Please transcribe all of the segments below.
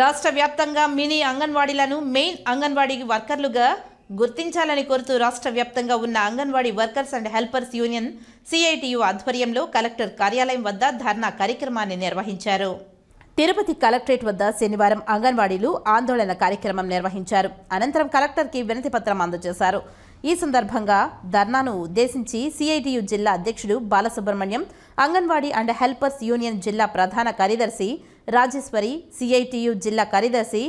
రాష్ట్ర వ్యాప్తంగా mini అంగన్వాడీలను main anganwadi వర్కర్లుగా గుర్తించాలని కోరుతూ రాష్ట్ర వ్యాప్తంగా ఉన్న anganwadi workers and helpers union CITU ఆధ్వర్యంలో కలెక్టర్ కార్యాలయం వద్ద ధర్నా కార్యక్రమాన్ని నిర్వహించారు. తిరుపతి కలెక్టరేట్ వద్ద శనివారం అంగన్వాడీలు ఆందోళన కార్యక్రమం నిర్వహించారు. అనంతరం కలెక్టర్కి వినతి పత్రం అందజేశారు. ఈ సందర్భంగా ధర్నాను ఉద్దేశించి సిఐటియు జిల్లా అధ్యక్షుడు Balasubrahmanyam, anganwadi and helpers union జిల్లా ప్రధాన కార్యదర్శి రాజేశ్వరి, సిఐటియు జిల్లా కార్యదర్శి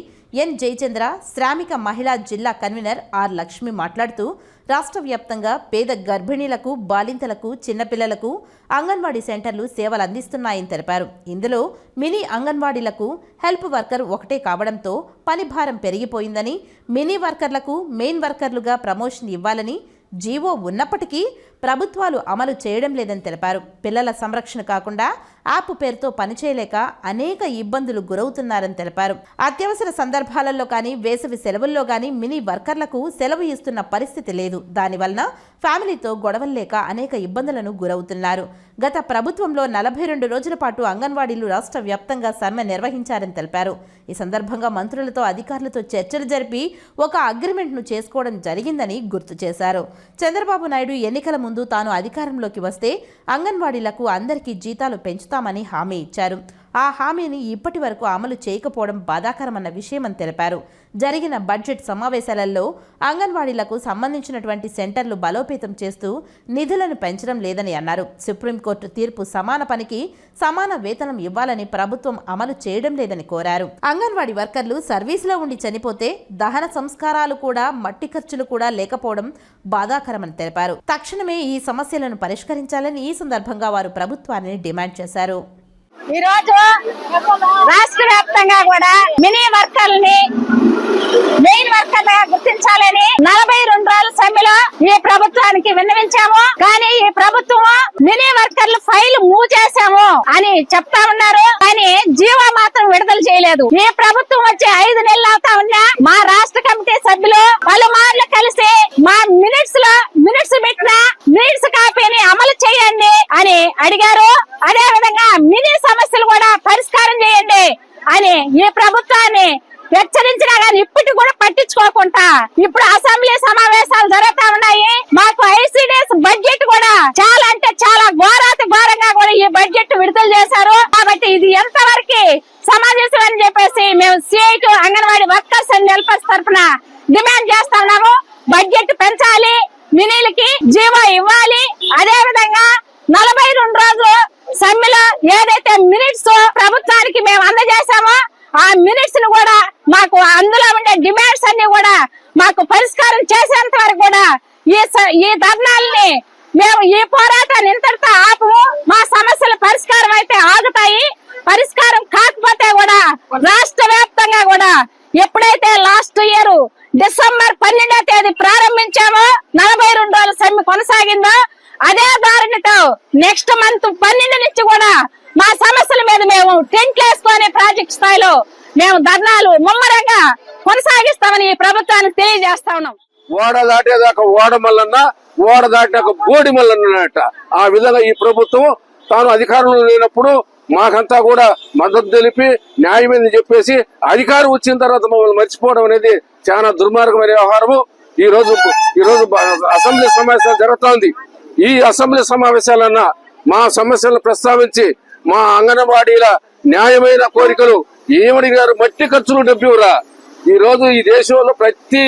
ఎన్ జయచంద్ర, శ్రామిక మహిళా జిల్లా కన్వీనర్ ఆర్ లక్ష్మి మాట్లాడుతూ రాష్ట్ర వ్యాప్తంగా పేద గర్భిణీలకు, బాలింతలకు, చిన్నపిల్లలకు అంగన్వాడీ సెంటర్లు సేవలు అందిస్తున్నాయని తెలిపారు. ఇందులో మినీ అంగన్వాడీలకు హెల్ప్ వర్కర్ ఒకటే కావడంతో పని భారం పెరిగిపోయిందని, మినీ వర్కర్లకు మెయిన్ వర్కర్లుగా ప్రమోషన్ ఇవ్వాలని జీవో ఉన్నప్పటికీ ప్రభుత్వాలు అమలు చేయడం లేదని తెలిపారు. పిల్లల సంరక్షణ కాకుండా యాప్ పేరుతో పనిచేయలేక అనేక ఇబ్బందులు గురవుతున్నారని తెలిపారు. అత్యవసర సందర్భాలలో కానీ, వేసవి సెలవుల్లో కానీ మినీ వర్కర్లకు సెలవు ఇస్తున్న పరిస్థితి లేదు. దానివలన ఫ్యామిలీతో గొడవలు లేక అనేక ఇబ్బందులను గురవుతున్నారు. గత ప్రభుత్వంలో 42 రోజుల పాటు అంగన్వాడీలు రాష్ట్ర వ్యాప్తంగా సమ్మె నిర్వహించారని తెలిపారు. ఈ సందర్భంగా మంత్రులతో, అధికారులతో చర్చలు జరిపి ఒక అగ్రిమెంట్ను చేసుకోవడం జరిగిందని గుర్తు చేశారు. చంద్రబాబు నాయుడు ఎన్నికల ముందు తాను అధికారంలోకి వస్తే అంగన్వాడీలకు అందరికీ జీతాలు పెంచుతామని హామీ ఇచ్చారు. ఆ హామీని ఇప్పటి వరకు అమలు చేయకపోవడం బాధాకరమన్న విషయమని తెలిపారు. జరిగిన బడ్జెట్ సమావేశాలలో అంగన్వాడీలకు సంబంధించినటువంటి సెంటర్లు బలోపేతం చేస్తూ నిధులను పెంచడం లేదని అన్నారు. సుప్రీంకోర్టు తీర్పు సమాన పనికి సమాన వేతనం ఇవ్వాలని ప్రభుత్వం అమలు చేయడం లేదని కోరారు. అంగన్వాడీ వర్కర్లు సర్వీసులో ఉండి చనిపోతే దహన సంస్కారాలు కూడా, మట్టి ఖర్చులు కూడా లేకపోవడం బాధాకరమని తెలిపారు. తక్షణమే ఈ సమస్యలను పరిష్కరించాలని ఈ సందర్భంగా వారు ప్రభుత్వాన్ని డిమాండ్ చేశారు. ఈ రోజు రాష్ట్ర వ్యాప్తంగా కూడా మినీ వర్కర్లని మెయిన్ వర్కర్లుగా గుర్తించాలని 42 రోజుల సమ్మెలో ఈ ప్రభుత్వానికి విన్నవించాము. కానీ ఈ ప్రభుత్వం మినీ వర్కర్లు ఫైల్ మూవ్ చేశాము అని చెప్తా ఉన్నారు. కానీ జీవో మాత్రం విడుదల చేయలేదు. ఈ ప్రభుత్వం వచ్చి 5 నెలలు అవుతా ఉన్నా మా రాష్ట్ర కమిటీ సభ్యులు పలుమార్లు కలిసి మా మినిట్స్ పెట్టిన మినిట్స్ కాపీని అమలు చేయండి అని అడిగారు. అదే విధంగా మినీ సమస్యలు కూడా పరిష్కారం చేయండి అని ఈ ప్రభుత్వాన్ని హెచ్చరించినా గానీ ఇప్పటికి కూడా పట్టించుకోకుండా ఇప్పుడు అసెంబ్లీ సమావేశాలు జరుగుతా ఉన్నాయి. మాకు ఐసిడిఎస్ బడ్జెట్ కూడా చాలా అంటే చాలా ఘోరాతి ఘోరంగా కూడా ఈ బడ్జెట్ విడుదల చేశారు. కాబట్టి ఇది ఎంతవరకు సమావేశం అని చెప్పేసి మేము CIT anganwadi workers and helpers తరఫున డిమాండ్ చేస్తా ఉన్నాము. బడ్జెట్ పెంచాలి, మినీలకి జీవో ఇవ్వాలి. అదే విధంగా 42 రోజులు సమ్మెలో ఏదైతే మినిట్స్ ప్రభుత్వానికి మేము అందజేశామో ఆ మినిట్స్ ను కూడా మాకు అందులో ఉండే డిమాండ్స్ అన్ని కూడా మాకు పరిష్కారం చేసేంత వరకు కూడా ఈ ధర్నాలని మేము ఈ పోరాటాన్ని ఇంతటితో ఆపము. మా సమస్యల పరిష్కారం అయితే ఆగుతాయి. పరిష్కారం కాకపోతే కూడా రాష్ట్ర వ్యాప్తంగా కూడా ఎప్పుడైతే లాస్ట్ ఇయర్ డిసెంబర్ 12వ తేదీ ప్రారంభించామో 42 రోజుల సమ్మె కొనసాగిందో అదే దారితో నెక్స్ట్ మంత్ 12 నుంచి కూడా మా సమస్యల మీద మేము టెంట్లు వేసుకునే ప్రాజెక్ట్ స్థాయిలో మేము ధర్నాలు ముమ్మరంగా కొనసాగిస్తామని ఈ ప్రభుత్వానికి తెలియజేస్తా ఉన్నాం. ఓడ దాటేదాకా ఓడ మల్లన్న, ఓడ దాటాక బోడి మల్లన్నట. ఆ విధంగా ఈ ప్రభుత్వం తాను అధికారంలో లేనప్పుడు మాకంతా కూడా మద్దతు తెలిపి న్యాయమని చెప్పేసి అధికారం వచ్చిన తర్వాత మమ్మల్ని మర్చిపోవడం అనేది చాలా దుర్మార్గమైన వ్యవహారము. ఈ రోజు అసెంబ్లీ సమావేశాలు జరుగుతోంది. ఈ అసెంబ్లీ సమావేశాలన్నా మా సమస్యలను ప్రస్తావించి మా అంగన్వాడీల న్యాయమైన కోరికలు ఏమడిగారు? మట్టి ఖర్చులు డబ్బురా. ఈ రోజు ఈ దేశంలో ప్రతి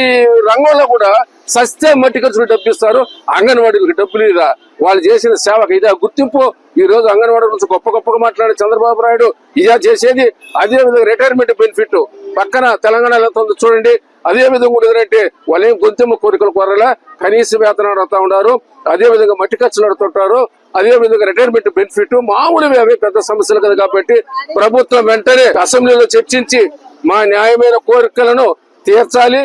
రంగంలో కూడా సస్తే మట్టి ఖర్చులు డబ్బిస్తారు, అంగన్వాడీలకు డబ్బులు ఇరా. వాళ్ళు చేసిన సేవకు ఇదే గుర్తింపు. ఈ రోజు అంగన్వాడీ గురించి గొప్పగా మాట్లాడే చంద్రబాబు నాయుడు ఇదే చేసేది. అదే విధంగా రిటైర్మెంట్ బెనిఫిట్ పక్కన తెలంగాణలో ఎంత ఉందో చూడండి. అదే విధంగా ఉండదంటే వాళ్ళేం గొంతెమ్మ కోరికలు కోరలా, కనీస వేతనం అడుగుతా ఉన్నారు. అదే విధంగా మట్టి ఖర్చులు అడుగుతుంటారు. అదే విధంగా రిటైర్మెంట్ బెనిఫిట్ మామూలుగా అవే పెద్ద సమస్యలు కదా. కాబట్టి ప్రభుత్వం వెంటనే అసెంబ్లీలో చర్చించి మా న్యాయమైన కోరికలను తీర్చాలి.